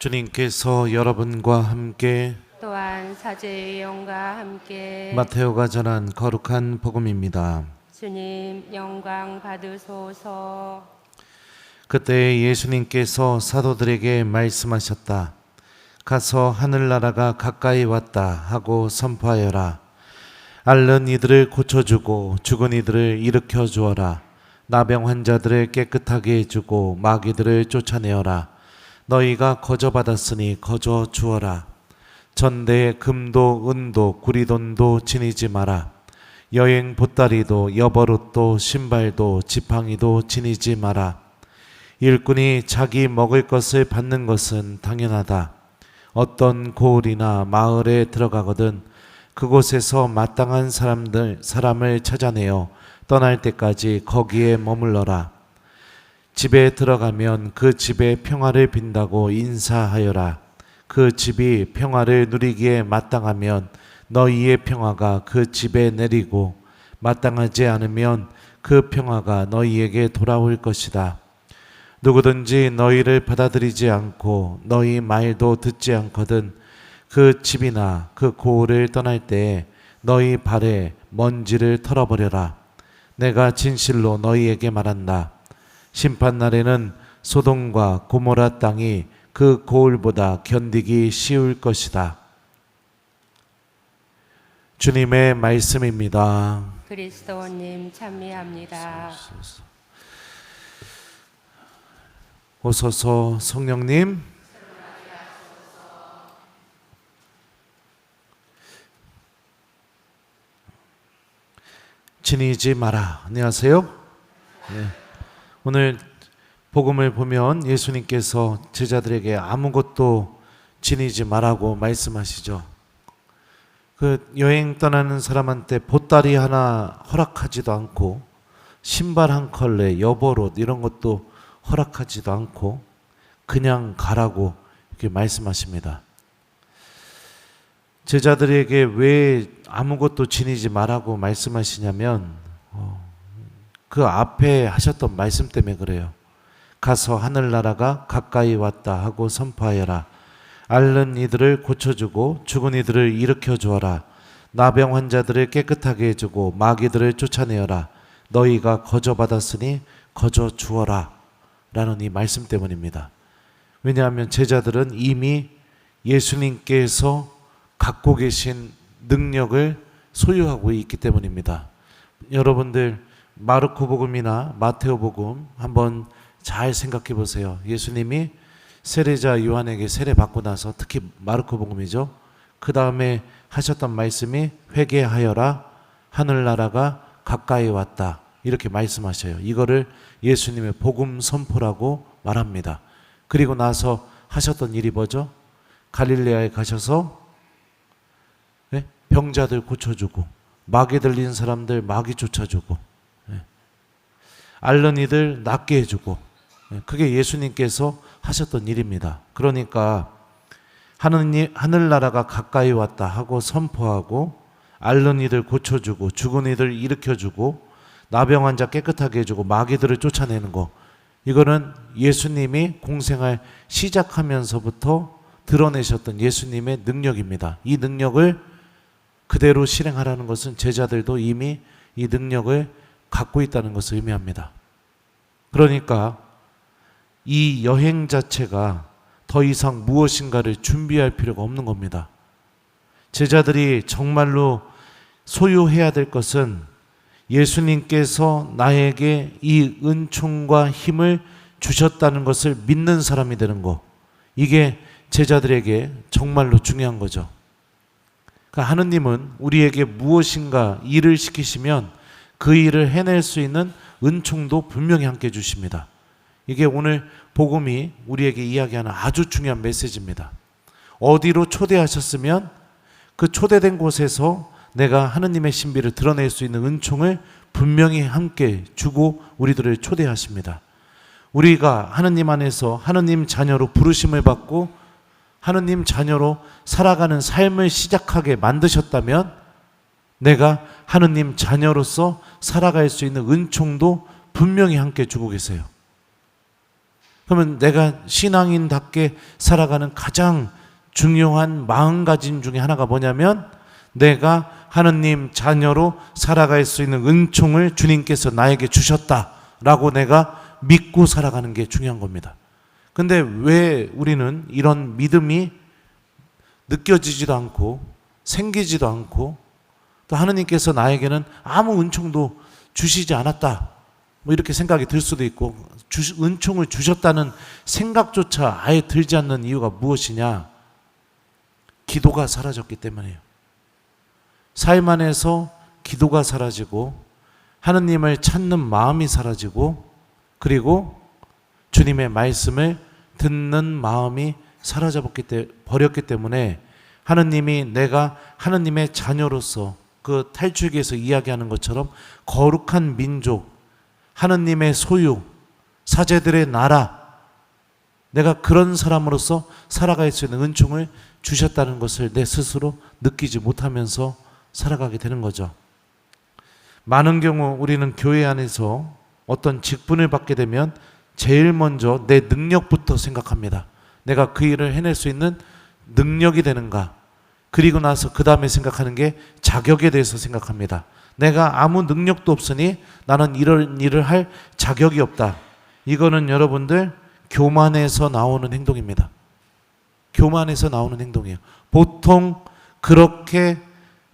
주님께서 여러분과 함께 또한 사제의 영과 함께 마테오가 전한 거룩한 복음입니다. 주님 영광 받으소서. 그때 예수님께서 사도들에게 말씀하셨다. 가서 하늘나라가 가까이 왔다 하고 선포하여라. 앓는 이들을 고쳐주고 죽은 이들을 일으켜 주어라. 나병 환자들을 깨끗하게 해주고 마귀들을 쫓아내어라. 너희가 거저받았으니 거저 주어라. 전대에 금도 은도 구리돈도 지니지 마라. 여행 보따리도 여벌옷도 신발도 지팡이도 지니지 마라. 일꾼이 자기 먹을 것을 받는 것은 당연하다. 어떤 고을이나 마을에 들어가거든 그곳에서 마땅한 사람을 찾아내어 떠날 때까지 거기에 머물러라. 집에 들어가면 그 집에 평화를 빈다고 인사하여라. 그 집이 평화를 누리기에 마땅하면 너희의 평화가 그 집에 내리고 마땅하지 않으면 그 평화가 너희에게 돌아올 것이다. 누구든지 너희를 받아들이지 않고 너희 말도 듣지 않거든 그 집이나 그 고을을 떠날 때에 너희 발에 먼지를 털어버려라. 내가 진실로 너희에게 말한다. 심판날에는 소돔과 고모라 땅이 그 고을보다 견디기 쉬울 것이다. 주님의 말씀입니다. 그리스도님 찬미합니다. 오소서 성령님. 지니지 마라. 안녕하세요. 네. 오늘 복음을 보면 예수님께서 제자들에게 아무것도 지니지 말라고 말씀하시죠. 그 여행 떠나는 사람한테 보따리 하나 허락하지도 않고 신발 한 컬레, 여벌옷 이런 것도 허락하지도 않고 그냥 가라고 이렇게 말씀하십니다. 제자들에게 왜 아무것도 지니지 말라고 말씀하시냐면 그 앞에 하셨던 말씀 때문에 그래요. 가서 하늘나라가 가까이 왔다 하고 선포하여라. 앓는 이들을 고쳐주고 죽은 이들을 일으켜 주어라. 나병 환자들을 깨끗하게 해주고 마귀들을 쫓아내어라. 너희가 거저받았으니 거저 주어라. 라는 이 말씀 때문입니다. 왜냐하면 제자들은 이미 예수님께서 갖고 계신 능력을 소유하고 있기 때문입니다. 여러분들 마르코 복음이나 마테오 복음 한번 잘 생각해 보세요. 예수님이 세례자 요한에게 세례 받고 나서 특히 마르코 복음이죠. 그 다음에 하셨던 말씀이 회개하여라. 하늘나라가 가까이 왔다. 이렇게 말씀하셔요. 이거를 예수님의 복음 선포라고 말합니다. 그리고 나서 하셨던 일이 뭐죠? 갈릴레아에 가셔서 병자들 고쳐주고 마귀 들린 사람들 마귀 쫓아주고 앓는 이들 낫게 해주고 그게 예수님께서 하셨던 일입니다. 그러니까 하늘나라가 가까이 왔다 하고 선포하고 앓는 이들 고쳐주고 죽은 이들 일으켜주고 나병 환자 깨끗하게 해주고 마귀들을 쫓아내는 거, 이거는 예수님이 공생활 시작하면서부터 드러내셨던 예수님의 능력입니다. 이 능력을 그대로 실행하라는 것은 제자들도 이미 이 능력을 갖고 있다는 것을 의미합니다. 그러니까 이 여행 자체가 더 이상 무엇인가를 준비할 필요가 없는 겁니다. 제자들이 정말로 소유해야 될 것은 예수님께서 나에게 이 은총과 힘을 주셨다는 것을 믿는 사람이 되는 것, 이게 제자들에게 정말로 중요한 거죠. 그러니까 하느님은 우리에게 무엇인가 일을 시키시면 그 일을 해낼 수 있는 은총도 분명히 함께 주십니다. 이게 오늘 복음이 우리에게 이야기하는 아주 중요한 메시지입니다. 어디로 초대하셨으면 그 초대된 곳에서 내가 하느님의 신비를 드러낼 수 있는 은총을 분명히 함께 주고 우리들을 초대하십니다. 우리가 하느님 안에서 하느님 자녀로 부르심을 받고 하느님 자녀로 살아가는 삶을 시작하게 만드셨다면 내가 하느님 자녀로서 살아갈 수 있는 은총도 분명히 함께 주고 계세요. 그러면 내가 신앙인답게 살아가는 가장 중요한 마음가짐 중에 하나가 뭐냐면 내가 하느님 자녀로 살아갈 수 있는 은총을 주님께서 나에게 주셨다라고 내가 믿고 살아가는 게 중요한 겁니다. 근데 왜 우리는 이런 믿음이 느껴지지도 않고 생기지도 않고 또 하느님께서 나에게는 아무 은총도 주시지 않았다 뭐 이렇게 생각이 들 수도 있고 은총을 주셨다는 생각조차 아예 들지 않는 이유가 무엇이냐? 기도가 사라졌기 때문이에요. 삶 안에서 기도가 사라지고 하느님을 찾는 마음이 사라지고 그리고 주님의 말씀을 듣는 마음이 버렸기 때문에 하느님이 내가 하느님의 자녀로서 그 탈출기에서 이야기하는 것처럼 거룩한 민족, 하느님의 소유, 사제들의 나라, 내가 그런 사람으로서 살아갈 수 있는 은총을 주셨다는 것을 내 스스로 느끼지 못하면서 살아가게 되는 거죠. 많은 경우 우리는 교회 안에서 어떤 직분을 받게 되면 제일 먼저 내 능력부터 생각합니다. 내가 그 일을 해낼 수 있는 능력이 되는가? 그리고 나서 그 다음에 생각하는 게 자격에 대해서 생각합니다. 내가 아무 능력도 없으니 나는 이런 일을 할 자격이 없다. 이거는 여러분들 교만에서 나오는 행동입니다. 교만에서 나오는 행동이에요. 보통 그렇게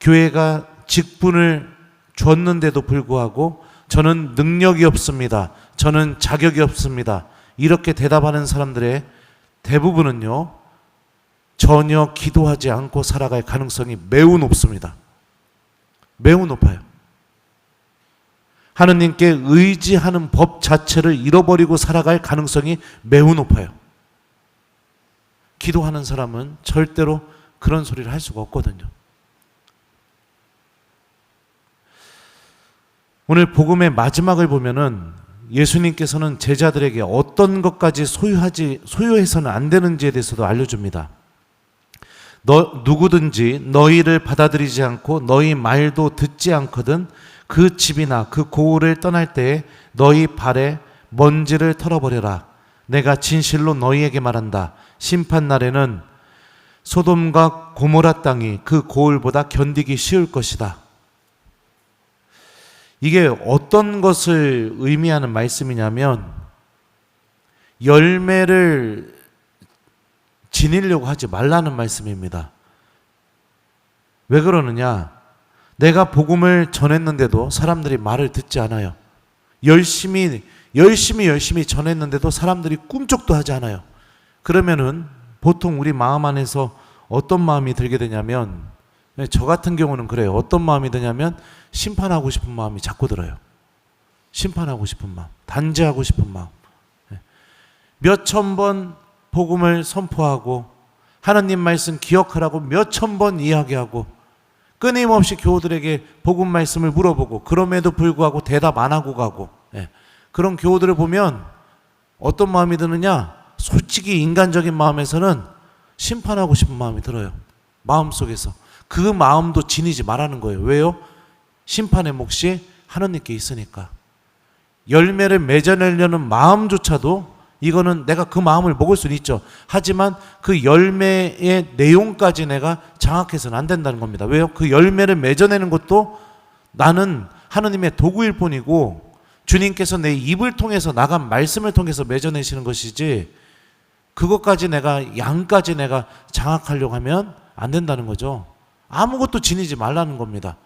교회가 직분을 줬는데도 불구하고 저는 능력이 없습니다. 저는 자격이 없습니다. 이렇게 대답하는 사람들의 대부분은요, 전혀 기도하지 않고 살아갈 가능성이 매우 높습니다. 매우 높아요. 하느님께 의지하는 법 자체를 잃어버리고 살아갈 가능성이 매우 높아요. 기도하는 사람은 절대로 그런 소리를 할 수가 없거든요. 오늘 복음의 마지막을 보면은 예수님께서는 제자들에게 어떤 것까지 소유해서는 안 되는지에 대해서도 알려줍니다. 누구든지 너희를 받아들이지 않고 너희 말도 듣지 않거든 그 집이나 그 고을을 떠날 때에 너희 발에 먼지를 털어버려라. 내가 진실로 너희에게 말한다. 심판날에는 소돔과 고모라 땅이 그 고을보다 견디기 쉬울 것이다. 이게 어떤 것을 의미하는 말씀이냐면 열매를 지니려고 하지 말라는 말씀입니다. 왜 그러느냐? 내가 복음을 전했는데도 사람들이 말을 듣지 않아요. 열심히 전했는데도 사람들이 꿈쩍도 하지 않아요. 그러면은 보통 우리 마음 안에서 어떤 마음이 들게 되냐면, 저 같은 경우는 그래요. 어떤 마음이 드냐면 심판하고 싶은 마음이 자꾸 들어요. 심판하고 싶은 마음, 단죄하고 싶은 마음. 몇천 번 복음을 선포하고 하나님 말씀 기억하라고 몇천 번 이야기하고 끊임없이 교우들에게 복음 말씀을 물어보고 그럼에도 불구하고 대답 안 하고 가고, 그런 교우들을 보면 어떤 마음이 드느냐? 솔직히 인간적인 마음에서는 심판하고 싶은 마음이 들어요. 마음속에서. 그 마음도 지니지 말라는 거예요. 왜요? 심판의 몫이 하나님께 있으니까. 열매를 맺어내려는 마음조차도 이거는 내가 그 마음을 먹을 수는 있죠. 하지만 그 열매의 내용까지 내가 장악해서는 안 된다는 겁니다. 왜요? 그 열매를 맺어내는 것도 나는 하느님의 도구일 뿐이고 주님께서 내 입을 통해서 나간 말씀을 통해서 맺어내시는 것이지 그것까지 내가 양까지 내가 장악하려고 하면 안 된다는 거죠. 아무것도 지니지 말라는 겁니다.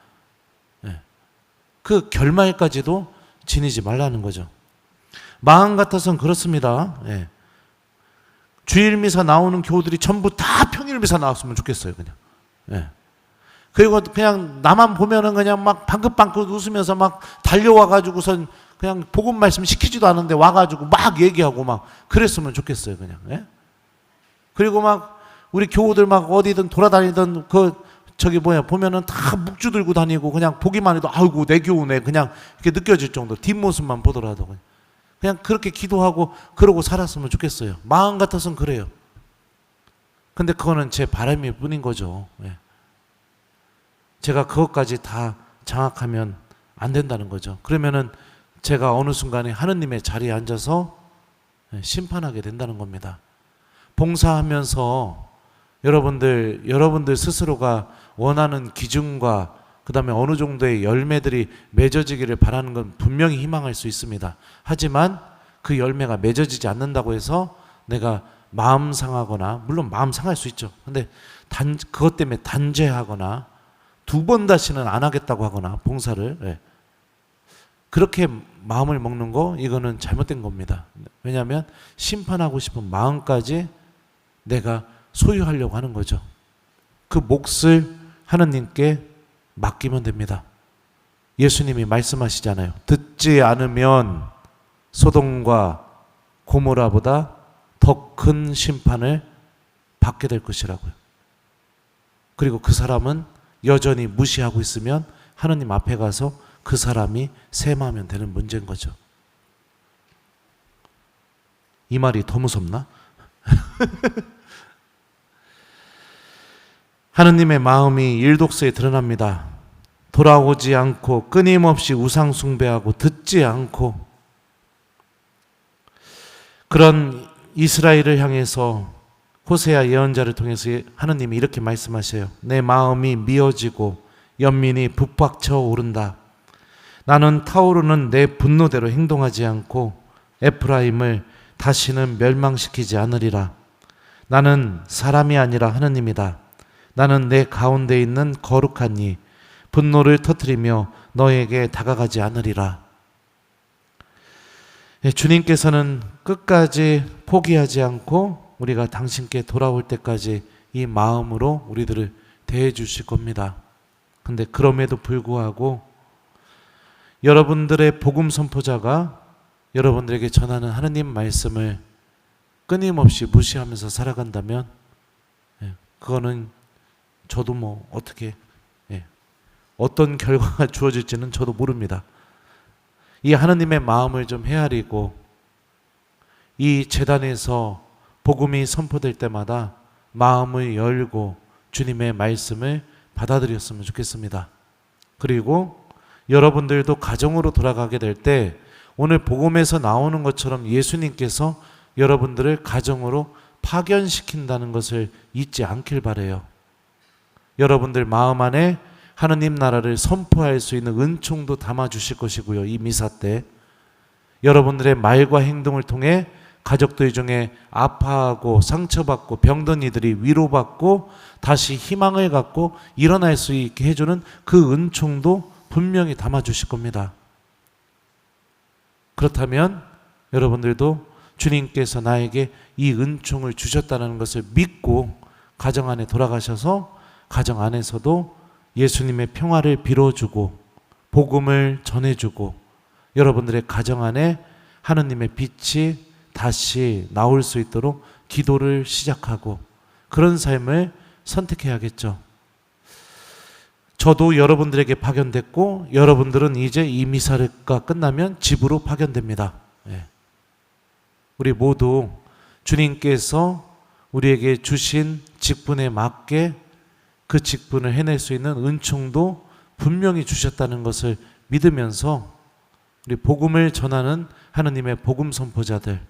그 결말까지도 지니지 말라는 거죠. 마음 같아서는 그렇습니다. 주일미사 나오는 교우들이 전부 다 평일미사 나왔으면 좋겠어요. 그냥. 그리고 그냥 나만 보면은 그냥 막 방긋방긋 웃으면서 막 달려와가지고선 그냥 복음 말씀 시키지도 않은데 와가지고 막 얘기하고 막 그랬으면 좋겠어요. 그냥. 그리고 막 우리 교우들 막 어디든 돌아다니던 보면은 다 묵주 들고 다니고 그냥 보기만 해도 아이고 내 교우네 그냥 이렇게 느껴질 정도 뒷모습만 보더라도 그냥 그렇게 기도하고 그러고 살았으면 좋겠어요. 마음 같아서는 그래요. 근데 그거는 제 바람일 뿐인 거죠. 제가 그것까지 다 장악하면 안 된다는 거죠. 그러면은 제가 어느 순간에 하느님의 자리에 앉아서 심판하게 된다는 겁니다. 봉사하면서 여러분들 스스로가 원하는 기준과 그 다음에 어느 정도의 열매들이 맺어지기를 바라는 건 분명히 희망할 수 있습니다. 하지만 그 열매가 맺어지지 않는다고 해서 내가 마음 상하거나, 물론 마음 상할 수 있죠. 근데 그것 때문에 단죄하거나 두 번 다시는 안 하겠다고 하거나 봉사를, 그렇게 마음을 먹는 거, 이거는 잘못된 겁니다. 왜냐하면 심판하고 싶은 마음까지 내가 소유하려고 하는 거죠. 그 몫을 하느님께 맡기면 됩니다. 예수님이 말씀하시잖아요. 듣지 않으면 소돔과 고모라보다 더 큰 심판을 받게 될 것이라고요. 그리고 그 사람은 여전히 무시하고 있으면 하느님 앞에 가서 그 사람이 셈하면 되는 문제인 거죠. 이 말이 더 무섭나? 하느님의 마음이 일독서에 드러납니다. 돌아오지 않고 끊임없이 우상 숭배하고 듣지 않고, 그런 이스라엘을 향해서 호세아 예언자를 통해서 하느님이 이렇게 말씀하셔요. 내 마음이 미어지고 연민이 북박쳐 오른다. 나는 타오르는 내 분노대로 행동하지 않고 에프라임을 다시는 멸망시키지 않으리라. 나는 사람이 아니라 하느님이다. 나는 내 가운데 있는 거룩한 이, 분노를 터뜨리며 너에게 다가가지 않으리라. 주님께서는 끝까지 포기하지 않고 우리가 당신께 돌아올 때까지 이 마음으로 우리들을 대해 주실 겁니다. 근데 그럼에도 불구하고 여러분들의 복음 선포자가 여러분들에게 전하는 하느님 말씀을 끊임없이 무시하면서 살아간다면, 그거는 저도 어떻게, 어떤 결과가 주어질지는 저도 모릅니다. 이 하느님의 마음을 좀 헤아리고 이 제단에서 복음이 선포될 때마다 마음을 열고 주님의 말씀을 받아들였으면 좋겠습니다. 그리고 여러분들도 가정으로 돌아가게 될 때 오늘 복음에서 나오는 것처럼 예수님께서 여러분들을 가정으로 파견시킨다는 것을 잊지 않길 바라요. 여러분들 마음 안에 하느님 나라를 선포할 수 있는 은총도 담아주실 것이고요. 이 미사 때 여러분들의 말과 행동을 통해 가족들 중에 아파하고 상처받고 병든 이들이 위로받고 다시 희망을 갖고 일어날 수 있게 해주는 그 은총도 분명히 담아주실 겁니다. 그렇다면 여러분들도 주님께서 나에게 이 은총을 주셨다는 것을 믿고 가정 안에 돌아가셔서 가정 안에서도 예수님의 평화를 빌어주고 복음을 전해주고 여러분들의 가정 안에 하느님의 빛이 다시 나올 수 있도록 기도를 시작하고 그런 삶을 선택해야겠죠. 저도 여러분들에게 파견됐고 여러분들은 이제 이 미사가 끝나면 집으로 파견됩니다. 우리 모두 주님께서 우리에게 주신 직분에 맞게 그 직분을 해낼 수 있는 은총도 분명히 주셨다는 것을 믿으면서 우리 복음을 전하는 하느님의 복음 선포자들,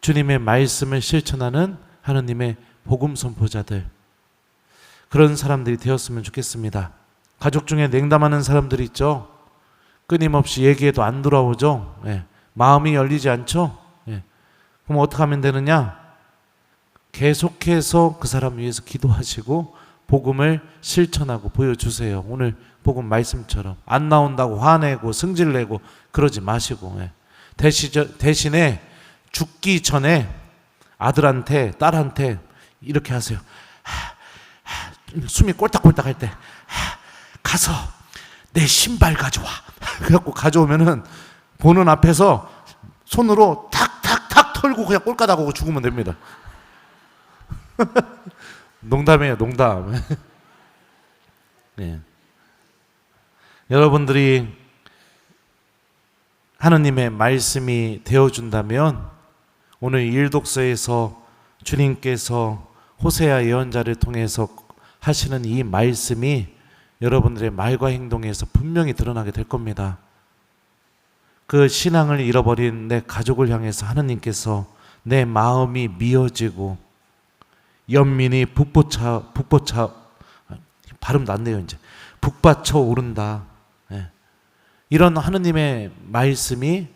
주님의 말씀을 실천하는 하느님의 복음 선포자들, 그런 사람들이 되었으면 좋겠습니다. 가족 중에 냉담하는 사람들이 있죠. 끊임없이 얘기해도 안 돌아오죠. 마음이 열리지 않죠. 그럼 어떻게 하면 되느냐? 계속해서 그 사람 위해서 기도하시고 복음을 실천하고 보여주세요. 오늘 복음 말씀처럼 안 나온다고 화내고 승질내고 그러지 마시고, 대신에 죽기 전에 아들한테 딸한테 이렇게 하세요. 숨이 꼴딱꼴딱 할 때 가서 내 신발 가져와. 그래갖고 가져오면은 보는 앞에서 손으로 탁탁탁 털고 그냥 꼴까닥 하고 죽으면 됩니다. 농담이에요, 농담. 여러분들이 하느님의 말씀이 되어준다면 오늘 일독서에서 주님께서 호세아 예언자를 통해서 하시는 이 말씀이 여러분들의 말과 행동에서 분명히 드러나게 될 겁니다. 그 신앙을 잃어버린 내 가족을 향해서 하느님께서 내 마음이 미어지고 연민이 북받쳐 발음도 안 돼요. 이제 북받쳐 오른다. 예. 이런 하느님의 말씀이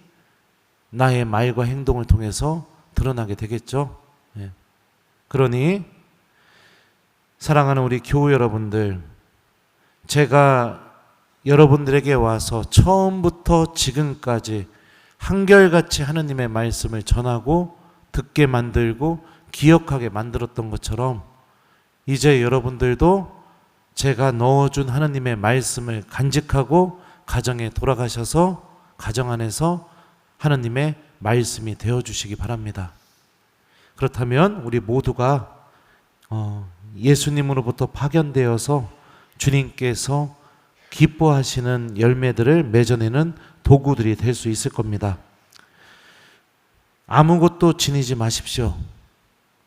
나의 말과 행동을 통해서 드러나게 되겠죠. 예. 그러니 사랑하는 우리 교우 여러분들, 제가 여러분들에게 와서 처음부터 지금까지 한결같이 하느님의 말씀을 전하고 듣게 만들고 기억하게 만들었던 것처럼 이제 여러분들도 제가 넣어준 하느님의 말씀을 간직하고 가정에 돌아가셔서 가정 안에서 하느님의 말씀이 되어주시기 바랍니다. 그렇다면 우리 모두가 예수님으로부터 파견되어서 주님께서 기뻐하시는 열매들을 맺어내는 도구들이 될 수 있을 겁니다. 아무것도 지니지 마십시오.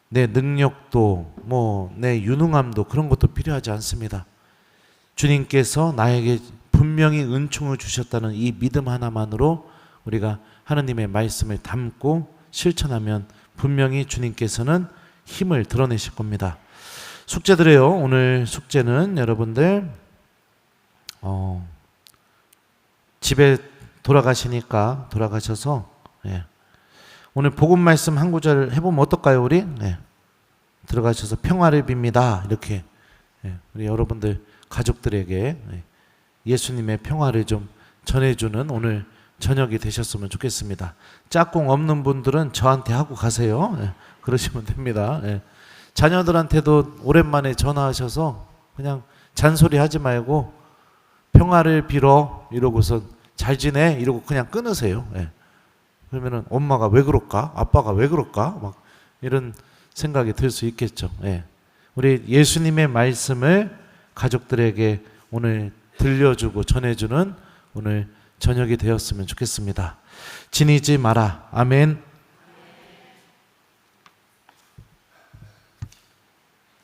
내 능력도 내 유능함도 그런 것도 필요하지 않습니다. 주님께서 나에게 분명히 은총을 주셨다는 이 믿음 하나만으로 우리가 하느님의 말씀을 담고 실천하면 분명히 주님께서는 힘을 드러내실 겁니다. 숙제드려요. 오늘 숙제는 여러분들 집에 돌아가셔서 오늘 복음 말씀 한 구절 해보면 어떨까요? 우리 들어가셔서 평화를 빕니다. 이렇게 우리 여러분들 가족들에게 예수님의 평화를 좀 전해주는 오늘 저녁이 되셨으면 좋겠습니다. 짝꿍 없는 분들은 저한테 하고 가세요. 그러시면 됩니다. 자녀들한테도 오랜만에 전화하셔서 그냥 잔소리 하지 말고 평화를 빌어 이러고서 잘 지내 이러고 그냥 끊으세요. 그러면은 엄마가 왜 그럴까? 아빠가 왜 그럴까? 막 이런 생각이 들 수 있겠죠. 우리 예수님의 말씀을 가족들에게 오늘 들려주고 전해주는 오늘 저녁이 되었으면 좋겠습니다. 지니지 마라. 아멘.